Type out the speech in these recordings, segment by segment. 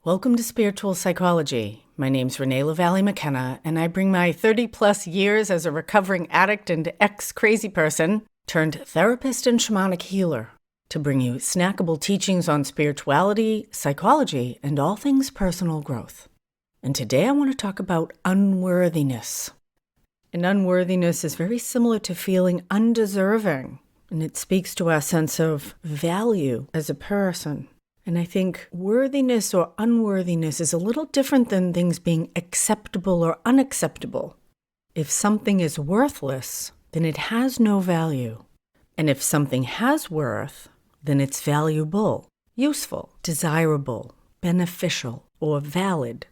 Welcome to Spiritual Psikology. My name's Renee McKenna, and I bring my 30-plus years as a recovering addict and ex-crazy person turned therapist and shamanic healer to bring you snackable teachings on spirituality, psychology, and all things personal growth. And today I want to talk about unworthiness. And unworthiness is very similar to feeling undeserving, and it speaks to our sense of value as a person. And I think worthiness or unworthiness is a little different than things being acceptable or unacceptable. If something is worthless, then it has no value. And if something has worth, then it's valuable, useful, desirable, beneficial, or valid.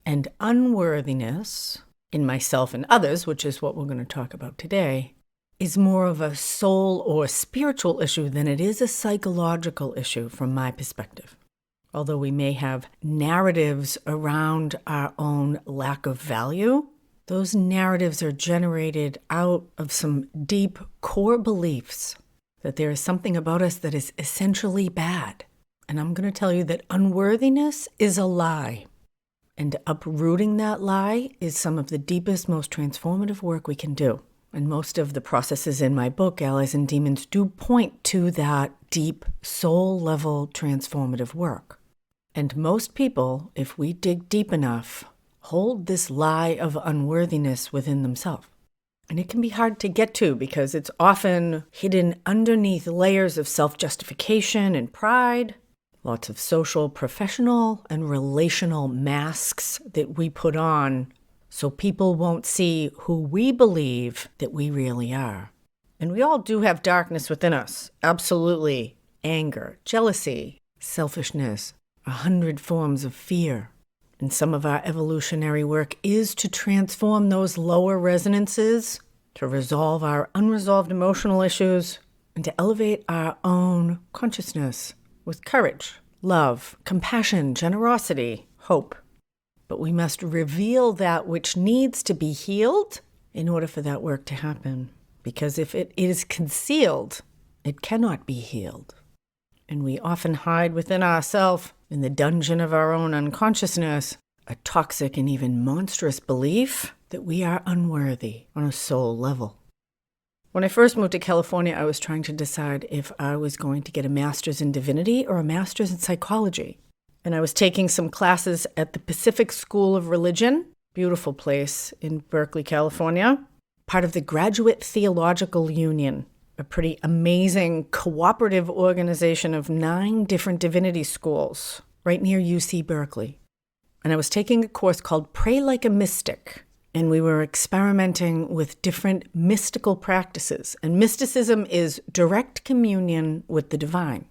And unworthiness, in myself and others, which is what we're going to talk about today, is more of a soul or spiritual issue than it is a psychological issue from my perspective. Although we may have narratives around our own lack of value, those narratives are generated out of some deep core beliefs that there is something about us that is essentially bad. And I'm going to tell you that unworthiness is a lie. And uprooting that lie is some of the deepest, most transformative work we can do. And most of the processes in my book, Allies and Demons, do point to that deep, soul-level transformative work. And most people, if we dig deep enough, hold this lie of unworthiness within themselves. And it can be hard to get to because it's often hidden underneath layers of self-justification and pride, lots of social, professional, and relational masks that we put on so people won't see who we believe that we really are. And we all do have darkness within us. Absolutely. Anger, jealousy, selfishness, 100 forms of fear. And some of our evolutionary work is to transform those lower resonances, to resolve our unresolved emotional issues, and to elevate our own consciousness with courage, love, compassion, generosity, hope. But we must reveal that which needs to be healed in order for that work to happen. Because if it is concealed, it cannot be healed. And we often hide within ourselves, in the dungeon of our own unconsciousness, a toxic and even monstrous belief that we are unworthy on a soul level. When I first moved to California, I was trying to decide if I was going to get a master's in divinity or a master's in psychology. And I was taking some classes at the Pacific School of Religion, beautiful place in Berkeley, California, part of the Graduate Theological Union, a pretty amazing cooperative organization of 9 different divinity schools right near UC Berkeley. And I was taking a course called Pray Like a Mystic, and we were experimenting with different mystical practices. And mysticism is direct communion with the divine,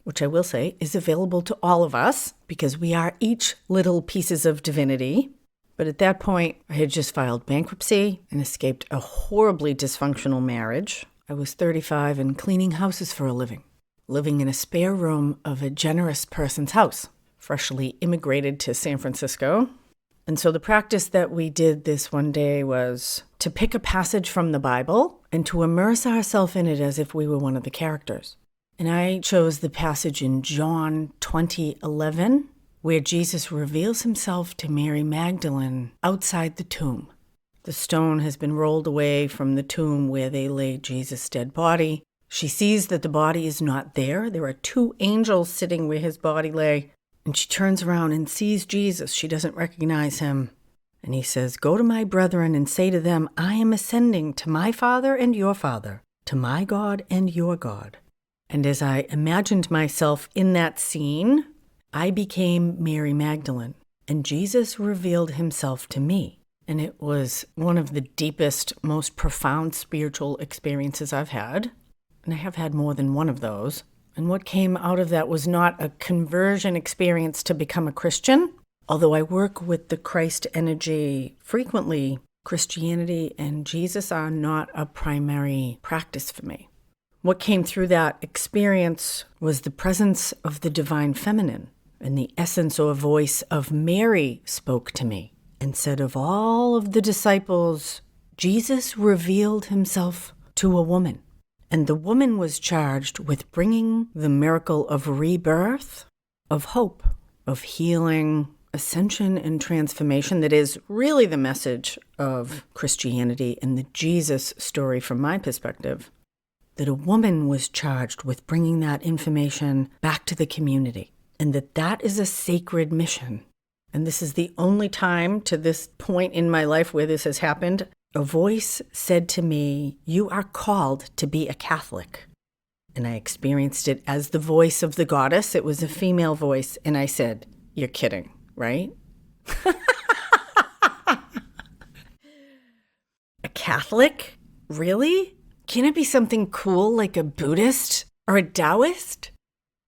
which I will say is available to all of us because we are each little pieces of divinity. But at that point, I had just filed bankruptcy and escaped a horribly dysfunctional marriage. I was 35 and cleaning houses for a living, living in a spare room of a generous person's house, freshly immigrated to San Francisco. And so the practice that we did this one day was to pick a passage from the Bible and to immerse ourselves in it as if we were one of the characters. And I chose the passage in John 20:11, where Jesus reveals himself to Mary Magdalene outside the tomb. The stone has been rolled away from the tomb where they laid Jesus' dead body. She sees that the body is not there. There are 2 angels sitting where his body lay. And she turns around and sees Jesus. She doesn't recognize him. And he says, "Go to my brethren and say to them, I am ascending to my Father and your Father, to my God and your God." And as I imagined myself in that scene, I became Mary Magdalene, and Jesus revealed himself to me. And it was one of the deepest, most profound spiritual experiences I've had. And I have had more than one of those. And what came out of that was not a conversion experience to become a Christian. Although I work with the Christ energy frequently, Christianity and Jesus are not a primary practice for me. What came through that experience was the presence of the divine feminine, and the essence or voice of Mary spoke to me and said, of all of the disciples, Jesus revealed himself to a woman. And the woman was charged with bringing the miracle of rebirth, of hope, of healing, ascension, and transformation that is really the message of Christianity and the Jesus story from my perspective, that a woman was charged with bringing that information back to the community, and that is a sacred mission. And this is the only time to this point in my life where this has happened. A voice said to me, "You are called to be a Catholic." And I experienced it as the voice of the goddess. It was a female voice. And I said, "You're kidding, right?" A Catholic? Really? Can it be something cool like a Buddhist or a Taoist?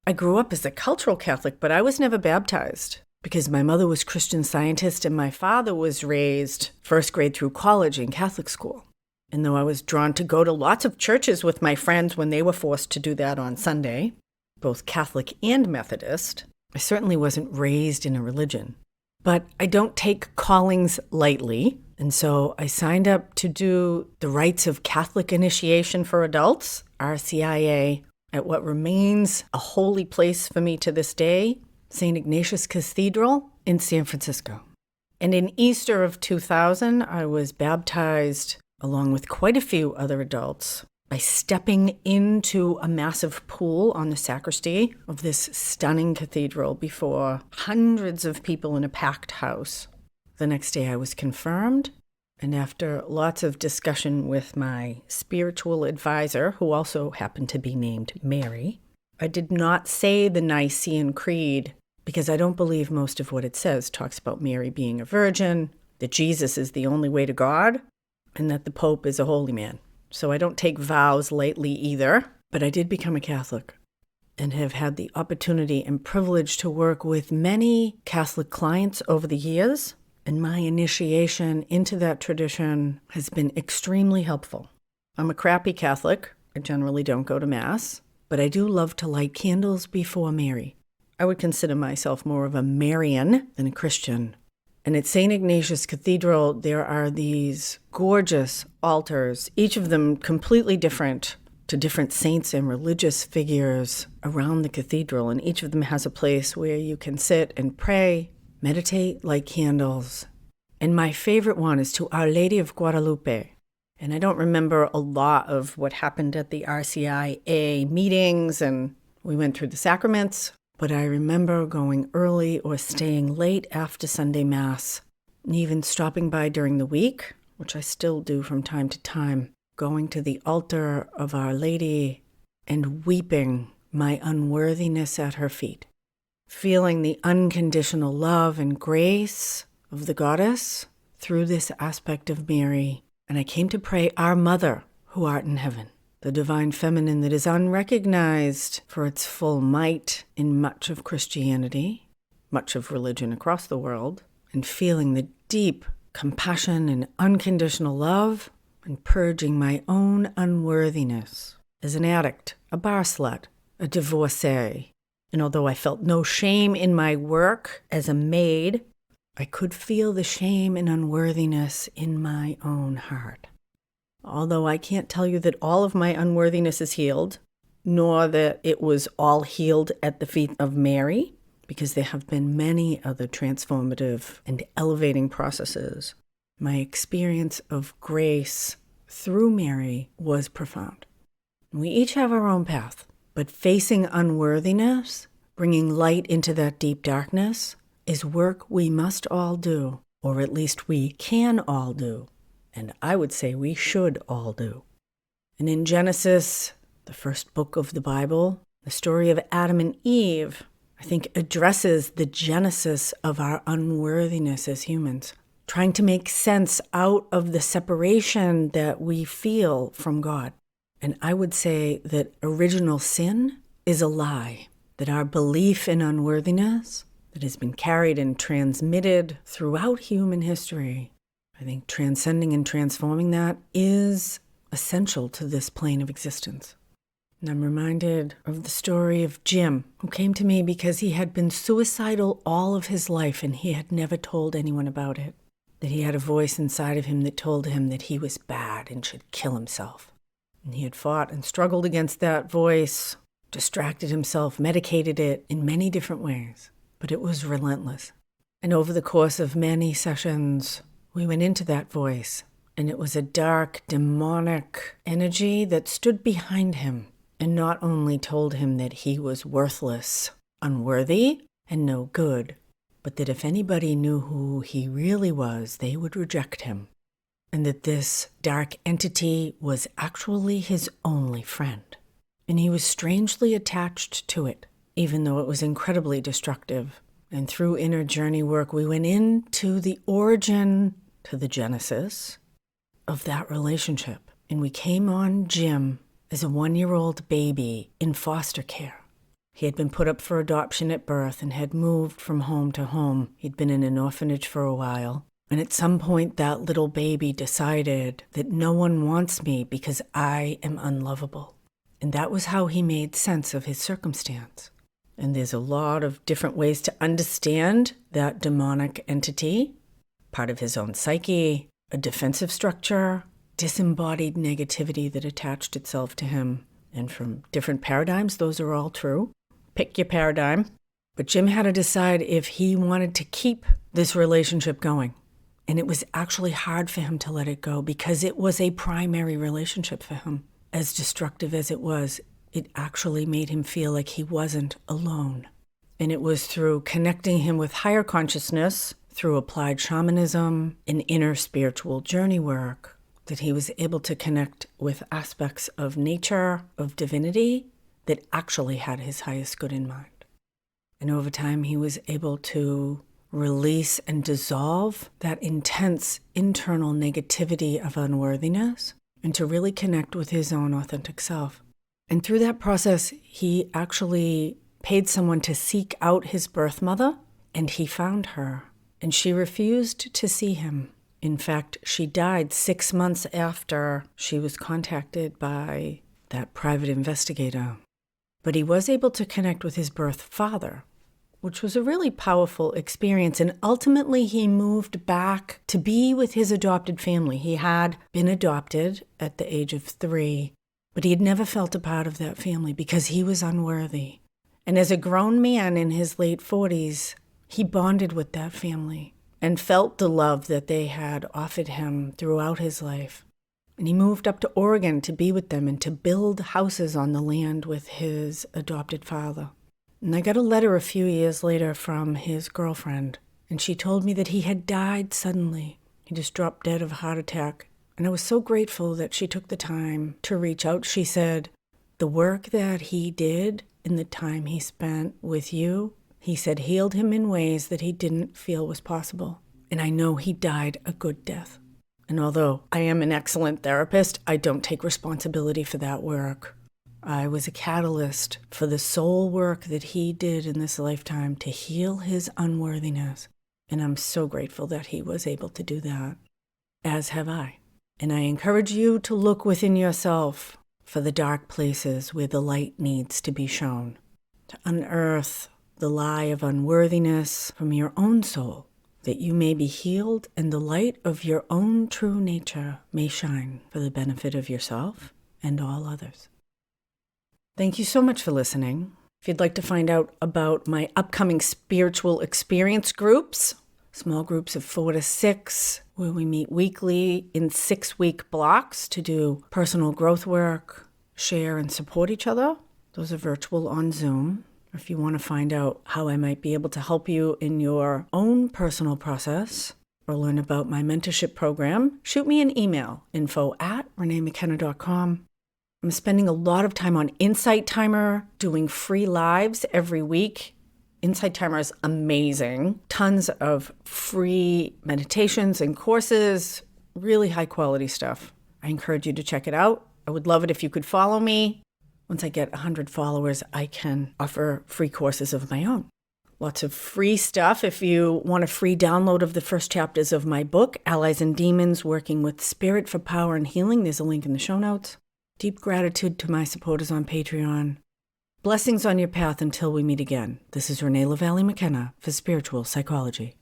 I grew up as a cultural Catholic, but I was never baptized because my mother was Christian Scientist and my father was raised first grade through college in Catholic school. And though I was drawn to go to lots of churches with my friends when they were forced to do that on Sunday, both Catholic and Methodist, I certainly wasn't raised in a religion. But I don't take callings lightly, and so I signed up to do the rites of Catholic initiation for adults, RCIA, at what remains a holy place for me to this day, St. Ignatius Cathedral in San Francisco. And in Easter of 2000, I was baptized along with quite a few other adults by stepping into a massive pool on the sacristy of this stunning cathedral before hundreds of people in a packed house. The next day I was confirmed, and after lots of discussion with my spiritual advisor, who also happened to be named Mary, I did not say the Nicene Creed because I don't believe most of what it says talks about Mary being a virgin, that Jesus is the only way to God, and that the Pope is a holy man. So I don't take vows lightly either, but I did become a Catholic and have had the opportunity and privilege to work with many Catholic clients over the years, and my initiation into that tradition has been extremely helpful. I'm a crappy Catholic. I generally don't go to Mass, but I do love to light candles before Mary. I would consider myself more of a Marian than a Christian. And at St. Ignatius Cathedral, there are these gorgeous altars, each of them completely different, to different saints and religious figures around the cathedral. And each of them has a place where you can sit and pray, meditate, light candles. And my favorite one is to Our Lady of Guadalupe. And I don't remember a lot of what happened at the RCIA meetings, and we went through the sacraments. But I remember going early or staying late after Sunday Mass, and even stopping by during the week, which I still do from time to time, going to the altar of Our Lady and weeping my unworthiness at her feet, feeling the unconditional love and grace of the goddess through this aspect of Mary. And I came to pray, Our Mother, who art in heaven, the divine feminine that is unrecognized for its full might in much of Christianity, much of religion across the world, and feeling the deep compassion and unconditional love and purging my own unworthiness as an addict, a bar slut, a divorcee. And although I felt no shame in my work as a maid, I could feel the shame and unworthiness in my own heart. Although I can't tell you that all of my unworthiness is healed, nor that it was all healed at the feet of Mary, because there have been many other transformative and elevating processes. My experience of grace through Mary was profound. We each have our own path, but facing unworthiness, bringing light into that deep darkness, is work we must all do, or at least we can all do. And I would say we should all do. And in Genesis, the first book of the Bible, the story of Adam and Eve, I think addresses the genesis of our unworthiness as humans, trying to make sense out of the separation that we feel from God. And I would say that original sin is a lie, that our belief in unworthiness that has been carried and transmitted throughout human history, I think transcending and transforming that is essential to this plane of existence. And I'm reminded of the story of Jim, who came to me because he had been suicidal all of his life and he had never told anyone about it. That he had a voice inside of him that told him that he was bad and should kill himself. And he had fought and struggled against that voice, distracted himself, medicated it in many different ways. but it was relentless. And over the course of many sessions, we went into that voice, and it was a dark, demonic energy that stood behind him and not only told him that he was worthless, unworthy, and no good, but that if anybody knew who he really was, they would reject him, and that this dark entity was actually his only friend. And he was strangely attached to it, even though it was incredibly destructive. And through inner journey work, we went into the origin, to the genesis of that relationship. And we came on Jim as a 1-year-old baby in foster care. He had been put up for adoption at birth and had moved from home to home. He'd been in an orphanage for a while. And at some point, that little baby decided that no one wants me because I am unlovable. And that was how he made sense of his circumstance. And there's a lot of different ways to understand that demonic entity, part of his own psyche, a defensive structure, disembodied negativity that attached itself to him. And from different paradigms, those are all true. Pick your paradigm. But Jim had to decide if he wanted to keep this relationship going. And it was actually hard for him to let it go because it was a primary relationship for him. As destructive as it was, it actually made him feel like he wasn't alone. And it was through connecting him with higher consciousness, through applied shamanism and inner spiritual journey work, that he was able to connect with aspects of nature, of divinity, that actually had his highest good in mind. And over time, he was able to release and dissolve that intense internal negativity of unworthiness and to really connect with his own authentic self. And through that process, he actually paid someone to seek out his birth mother, and he found her. And she refused to see him. In fact, she died 6 months after she was contacted by that private investigator. But he was able to connect with his birth father, which was a really powerful experience. And ultimately, he moved back to be with his adopted family. He had been adopted at the age of 3, but he had never felt a part of that family because he was unworthy. And as a grown man in his late 40s, he bonded with that family and felt the love that they had offered him throughout his life. And he moved up to Oregon to be with them and to build houses on the land with his adopted father. And I got a letter a few years later from his girlfriend, and she told me that he had died suddenly. He just dropped dead of a heart attack. And I was so grateful that she took the time to reach out. She said, the work that he did in the time he spent with you, he said, healed him in ways that he didn't feel was possible. And I know he died a good death. And although I am an excellent therapist, I don't take responsibility for that work. I was a catalyst for the soul work that he did in this lifetime to heal his unworthiness. And I'm so grateful that he was able to do that, as have I. And I encourage you to look within yourself for the dark places where the light needs to be shown, to unearth the lie of unworthiness from your own soul, that you may be healed and the light of your own true nature may shine for the benefit of yourself and all others. Thank you so much for listening. If you'd like to find out about my upcoming spiritual experience groups, small groups of 4 to 6, where we meet weekly in 6-week blocks to do personal growth work, share and support each other. Those are virtual on Zoom. If you want to find out how I might be able to help you in your own personal process or learn about my mentorship program, shoot me an email, info@reneemckenna.com. I'm spending a lot of time on Insight Timer, doing free lives every week. Insight Timer is amazing. Tons of free meditations and courses, really high quality stuff. I encourage you to check it out. I would love it if you could follow me. Once I get 100 followers, I can offer free courses of my own. Lots of free stuff. If you want a free download of the first chapters of my book, Allies and Demons, Working with Spirit for Power and Healing, there's a link in the show notes. Deep gratitude to my supporters on Patreon. Blessings on your path until we meet again. This is Renee McKenna for Spiritual Psikology.